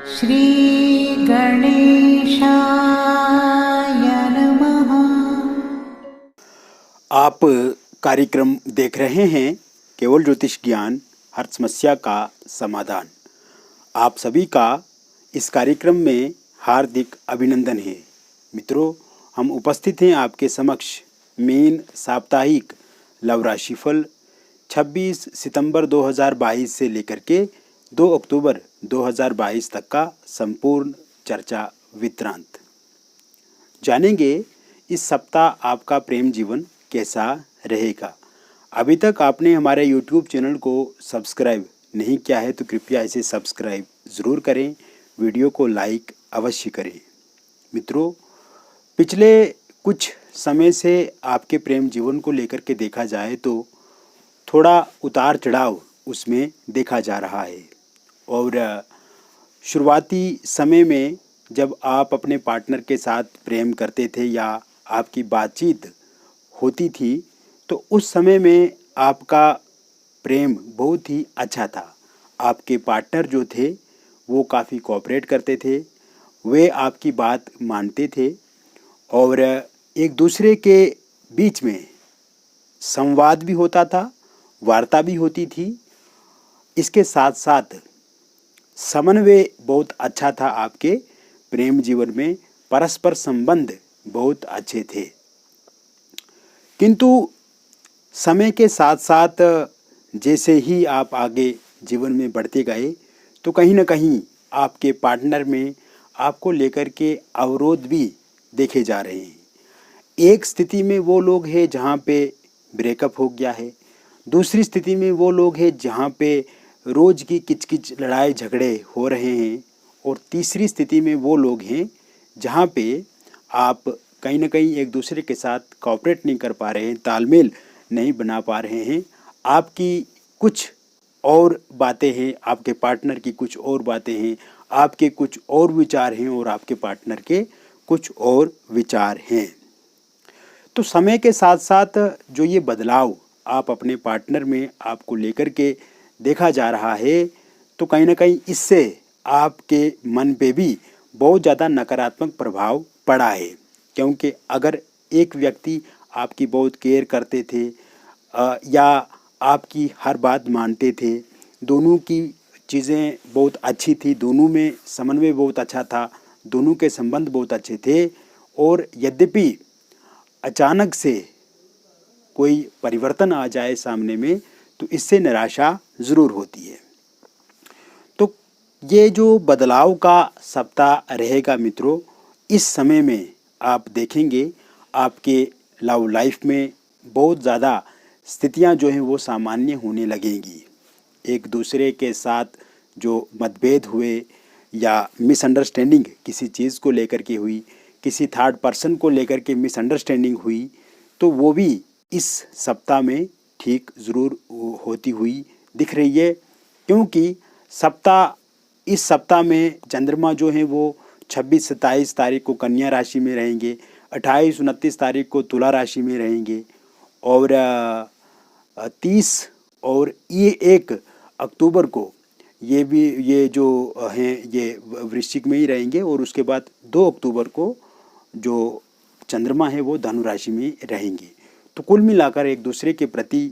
श्री गणेशाय नमः। आप कार्यक्रम देख रहे हैं केवल ज्योतिष ज्ञान, हर समस्या का समाधान। आप सभी का इस कार्यक्रम में हार्दिक अभिनंदन है। मित्रों, हम उपस्थित हैं आपके समक्ष मीन साप्ताहिक लव राशिफल 26 सितंबर 2022 से लेकर के 2 अक्टूबर 2022 तक का संपूर्ण चर्चा विवरांत जानेंगे। इस सप्ताह आपका प्रेम जीवन कैसा रहेगा। अभी तक आपने हमारे YouTube चैनल को सब्सक्राइब नहीं किया है तो कृपया इसे सब्सक्राइब ज़रूर करें, वीडियो को लाइक अवश्य करें। मित्रों, पिछले कुछ समय से आपके प्रेम जीवन को लेकर के देखा जाए तो थोड़ा उतार चढ़ाव उसमें देखा जा रहा है। और शुरुआती समय में जब आप अपने पार्टनर के साथ प्रेम करते थे या आपकी बातचीत होती थी तो उस समय में आपका प्रेम बहुत ही अच्छा था। आपके पार्टनर जो थे वो काफ़ी कोऑपरेट करते थे, वे आपकी बात मानते थे और एक दूसरे के बीच में संवाद भी होता था, वार्ता भी होती थी। इसके साथ साथ समन्वय बहुत अच्छा था। आपके प्रेम जीवन में परस्पर संबंध बहुत अच्छे थे। किंतु समय के साथ साथ जैसे ही आप आगे जीवन में बढ़ते गए तो कहीं ना कहीं आपके पार्टनर में आपको लेकर के अवरोध भी देखे जा रहे हैं। एक स्थिति में वो लोग हैं जहाँ पे ब्रेकअप हो गया है, दूसरी स्थिति में वो लोग हैं जहाँ पे रोज़ की किचकिच लड़ाई झगड़े हो रहे हैं, और तीसरी स्थिति में वो लोग हैं जहाँ पे आप कहीं ना कहीं एक दूसरे के साथ कोऑपरेट नहीं कर पा रहे हैं, तालमेल नहीं बना पा रहे हैं। आपकी कुछ और बातें हैं, आपके पार्टनर की कुछ और बातें हैं, आपके कुछ और विचार हैं और आपके पार्टनर के कुछ और विचार हैं। तो समय के साथ साथ जो ये बदलाव आप अपने पार्टनर में आपको लेकर के देखा जा रहा है तो कहीं ना कहीं इससे आपके मन पे भी बहुत ज़्यादा नकारात्मक प्रभाव पड़ा है। क्योंकि अगर एक व्यक्ति आपकी बहुत केयर करते थे या आपकी हर बात मानते थे, दोनों की चीज़ें बहुत अच्छी थी, दोनों में समन्वय बहुत अच्छा था, दोनों के संबंध बहुत अच्छे थे, और यद्यपि अचानक से कोई परिवर्तन आ जाए सामने में तो इससे निराशा ज़रूर होती है। तो ये जो बदलाव का सप्ताह रहेगा मित्रों, इस समय में आप देखेंगे आपके लव लाइफ में बहुत ज़्यादा स्थितियां जो हैं वो सामान्य होने लगेंगी। एक दूसरे के साथ जो मतभेद हुए या मिसअंडरस्टैंडिंग किसी चीज़ को लेकर के हुई, किसी थर्ड पर्सन को लेकर के मिसअंडरस्टैंडिंग हुई, तो वो भी इस सप्ताह में ठीक ज़रूर होती हुई दिख रही है। क्योंकि इस सप्ताह में चंद्रमा जो है वो 26-27 तारीख को कन्या राशि में रहेंगे, 28-29 तारीख को तुला राशि में रहेंगे, और 30 और ये 1 अक्टूबर को ये जो हैं ये वृश्चिक में ही रहेंगे, और उसके बाद 2 अक्टूबर को जो चंद्रमा है वो धनु राशि में रहेंगे। तो कुल मिलाकर एक दूसरे के प्रति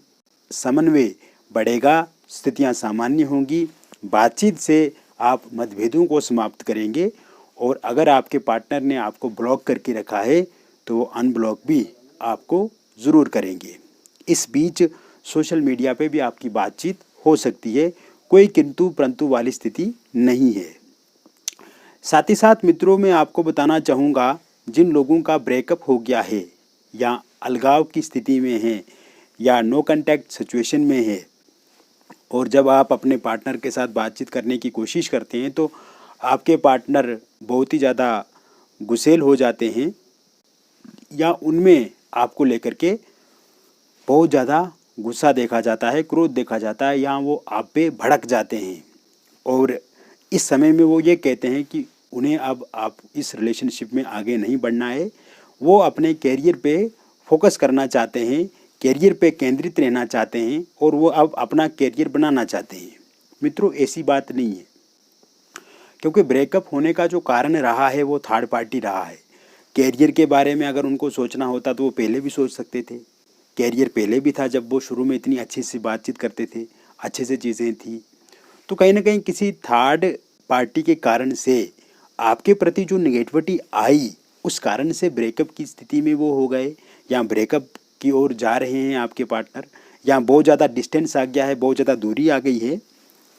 समन्वय बढ़ेगा, स्थितियां सामान्य होंगी, बातचीत से आप मतभेदों को समाप्त करेंगे, और अगर आपके पार्टनर ने आपको ब्लॉक करके रखा है तो वो अनब्लॉक भी आपको ज़रूर करेंगे। इस बीच सोशल मीडिया पे भी आपकी बातचीत हो सकती है, कोई किंतु परंतु वाली स्थिति नहीं है। साथ ही साथ मित्रों, मैं आपको बताना चाहूँगा जिन लोगों का ब्रेकअप हो गया है या अलगाव की स्थिति में है या नो कांटेक्ट सिचुएशन में है, और जब आप अपने पार्टनर के साथ बातचीत करने की कोशिश करते हैं तो आपके पार्टनर बहुत ही ज़्यादा गुस्सैल हो जाते हैं या उनमें आपको लेकर के बहुत ज़्यादा गुस्सा देखा जाता है, क्रोध देखा जाता है, या वो आप पे भड़क जाते हैं, और इस समय में वो ये कहते हैं कि उन्हें अब आप इस रिलेशनशिप में आगे नहीं बढ़ना है, वो अपने कैरियर पे फोकस करना चाहते हैं, कैरियर पे केंद्रित रहना चाहते हैं, और वो अब अपना कैरियर बनाना चाहते हैं। मित्रों, ऐसी बात नहीं है। क्योंकि ब्रेकअप होने का जो कारण रहा है वो थर्ड पार्टी रहा है। कैरियर के बारे में अगर उनको सोचना होता तो वो पहले भी सोच सकते थे। कैरियर पहले भी था, जब वो शुरू में इतनी अच्छी सी बातचीत करते थे, अच्छे से चीज़ें थी। तो कहीं ना कहीं किसी थर्ड पार्टी के कारण से आपके प्रति जो नेगेटिविटी आई, उस कारण से ब्रेकअप की स्थिति में वो हो गए, या ब्रेकअप की ओर जा रहे हैं आपके पार्टनर, या बहुत ज़्यादा डिस्टेंस आ गया है, बहुत ज़्यादा दूरी आ गई है।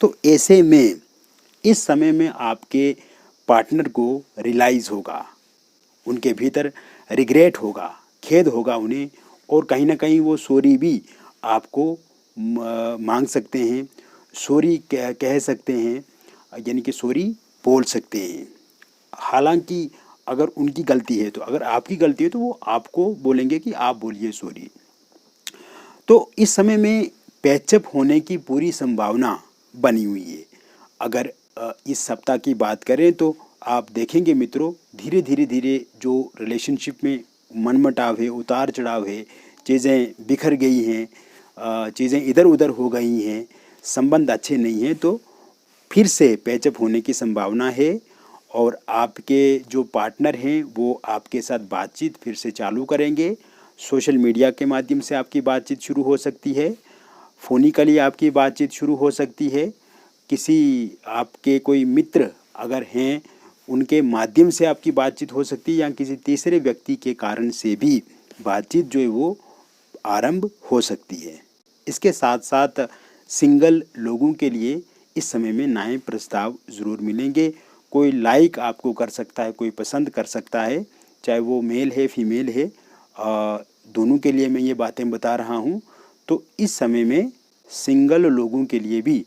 तो ऐसे में इस समय में आपके पार्टनर को रियलाइज़ होगा, उनके भीतर रिग्रेट होगा, खेद होगा उन्हें, और कहीं ना कहीं वो सॉरी भी आपको मांग सकते हैं, सॉरी कह सकते हैं, यानी कि सॉरी बोल सकते हैं। हालांकि अगर उनकी गलती है, तो अगर आपकी गलती है तो वो आपको बोलेंगे कि आप बोलिए सॉरी। तो इस समय में पैचअप होने की पूरी संभावना बनी हुई है। अगर इस सप्ताह की बात करें तो आप देखेंगे मित्रों, धीरे धीरे जो रिलेशनशिप में मनमुटाव है, उतार चढ़ाव है, चीज़ें बिखर गई हैं, चीज़ें इधर उधर हो गई हैं, संबंध अच्छे नहीं हैं, तो फिर से पैचअप होने की संभावना है। और आपके जो पार्टनर हैं वो आपके साथ बातचीत फिर से चालू करेंगे। सोशल मीडिया के माध्यम से आपकी बातचीत शुरू हो सकती है, फ़ोनिकली आपकी बातचीत शुरू हो सकती है, किसी आपके कोई मित्र अगर हैं उनके माध्यम से आपकी बातचीत हो सकती है, या किसी तीसरे व्यक्ति के कारण से भी बातचीत जो है वो आरंभ हो सकती है। इसके साथ साथ सिंगल लोगों के लिए इस समय में नए प्रस्ताव ज़रूर मिलेंगे। कोई लाइक आपको कर सकता है, कोई पसंद कर सकता है, चाहे वो मेल है फीमेल है, दोनों के लिए मैं ये बातें बता रहा हूँ। तो इस समय में सिंगल लोगों के लिए भी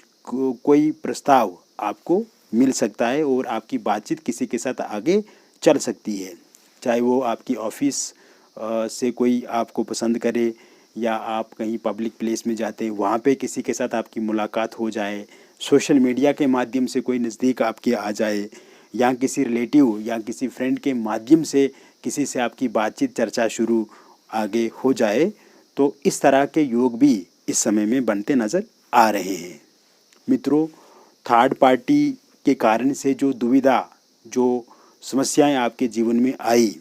कोई प्रस्ताव आपको मिल सकता है, और आपकी बातचीत किसी के साथ आगे चल सकती है। चाहे वो आपकी ऑफिस से कोई आपको पसंद करे, या आप कहीं पब्लिक प्लेस में जाते हैं वहाँ पे किसी के साथ आपकी मुलाकात हो जाए, सोशल मीडिया के माध्यम से कोई नज़दीक आपके आ जाए, या किसी रिलेटिव या किसी फ्रेंड के माध्यम से किसी से आपकी बातचीत चर्चा शुरू आगे हो जाए। तो इस तरह के योग भी इस समय में बनते नज़र आ रहे हैं। मित्रों, थर्ड पार्टी के कारण से जो दुविधा, जो समस्याएं आपके जीवन में आई,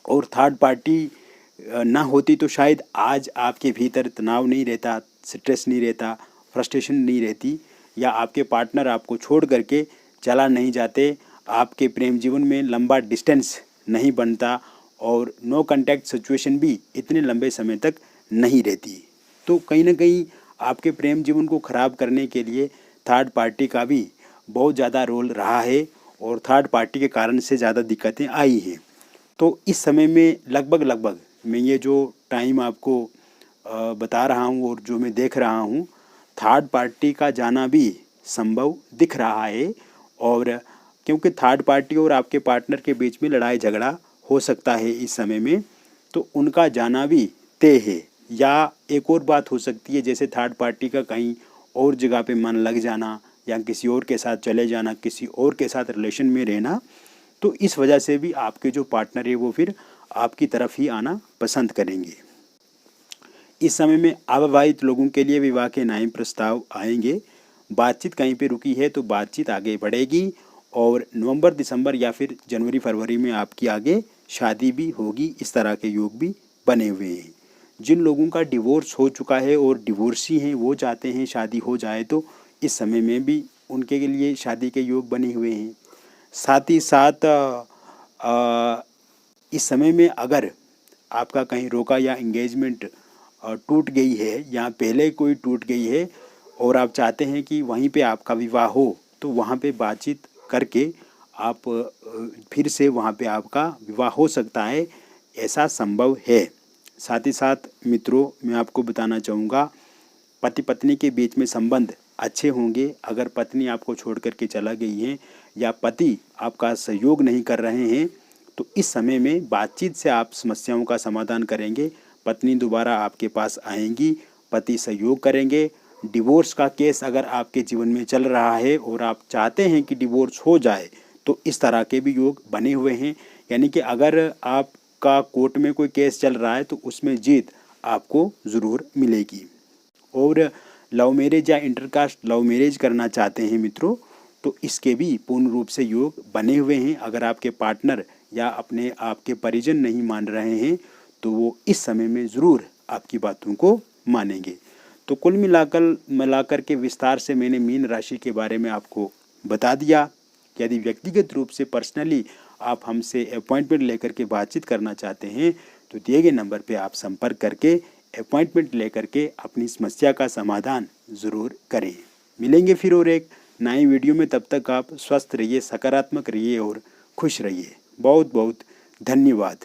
और थर्ड पार्टी ना होती तो शायद आज आपके भीतर तनाव नहीं रहता, स्ट्रेस नहीं रहता, फ्रस्ट्रेशन नहीं रहती, या आपके पार्टनर आपको छोड़ करके चला नहीं जाते, आपके प्रेम जीवन में लंबा डिस्टेंस नहीं बनता, और नो कांटेक्ट सिचुएशन भी इतने लंबे समय तक नहीं रहती। तो कहीं ना कहीं आपके प्रेम जीवन को ख़राब करने के लिए थर्ड पार्टी का भी बहुत ज़्यादा रोल रहा है, और थर्ड पार्टी के कारण से ज़्यादा दिक्कतें आई हैं। तो इस समय में लगभग मैं ये जो टाइम आपको बता रहा हूँ और जो मैं देख रहा हूँ, थर्ड पार्टी का जाना भी संभव दिख रहा है। और क्योंकि थर्ड पार्टी और आपके पार्टनर के बीच में लड़ाई झगड़ा हो सकता है इस समय में, तो उनका जाना भी तय है। या एक और बात हो सकती है, जैसे थर्ड पार्टी का कहीं और जगह पे मन लग जाना, या किसी और के साथ चले जाना, किसी और के साथ रिलेशन में रहना। तो इस वजह से भी आपके जो पार्टनर है वो फिर आपकी तरफ ही आना पसंद करेंगे। इस समय में अविवाहित लोगों के लिए विवाह के नए प्रस्ताव आएंगे। बातचीत कहीं पे रुकी है तो बातचीत आगे बढ़ेगी, और नवंबर दिसंबर या फिर जनवरी फरवरी में आपकी आगे शादी भी होगी। इस तरह के योग भी बने हुए हैं। जिन लोगों का डिवोर्स हो चुका है और डिवोर्सी हैं वो चाहते हैं शादी हो जाए, तो इस समय में भी उनके लिए शादी के योग बने हुए हैं। साथ ही साथ इस समय में अगर आपका कहीं रोका या एंगेजमेंट टूट गई है, या पहले कोई टूट गई है, और आप चाहते हैं कि वहीं पे आपका विवाह हो, तो वहाँ पे बातचीत करके आप फिर से वहाँ पे आपका विवाह हो सकता है, ऐसा संभव है। साथ ही साथ मित्रों, मैं आपको बताना चाहूँगा, पति पत्नी के बीच में संबंध अच्छे होंगे। अगर पत्नी आपको छोड़ करके चला गई है, या पति आपका सहयोग नहीं कर रहे हैं, तो इस समय में बातचीत से आप समस्याओं का समाधान करेंगे। पत्नी दोबारा आपके पास आएंगी, पति सहयोग करेंगे। डिवोर्स का केस अगर आपके जीवन में चल रहा है और आप चाहते हैं कि डिवोर्स हो जाए, तो इस तरह के भी योग बने हुए हैं। यानी कि अगर आपका कोर्ट में कोई केस चल रहा है तो उसमें जीत आपको ज़रूर मिलेगी। और लव मैरिज या इंटरकास्ट लव मैरिज करना चाहते हैं मित्रों, तो इसके भी पूर्ण रूप से योग बने हुए हैं। अगर आपके पार्टनर या अपने आपके परिजन नहीं मान रहे हैं तो वो इस समय में ज़रूर आपकी बातों को मानेंगे। तो कुल मिलाकर के विस्तार से मैंने मीन राशि के बारे में आपको बता दिया। यदि व्यक्तिगत रूप से पर्सनली आप हमसे अपॉइंटमेंट लेकर के बातचीत करना चाहते हैं तो दिए गए नंबर पे आप संपर्क करके अपॉइंटमेंट लेकर के अपनी समस्या का समाधान ज़रूर करें। मिलेंगे फिर और एक नए वीडियो में। तब तक आप स्वस्थ रहिए, सकारात्मक रहिए और खुश रहिए। बहुत बहुत धन्यवाद।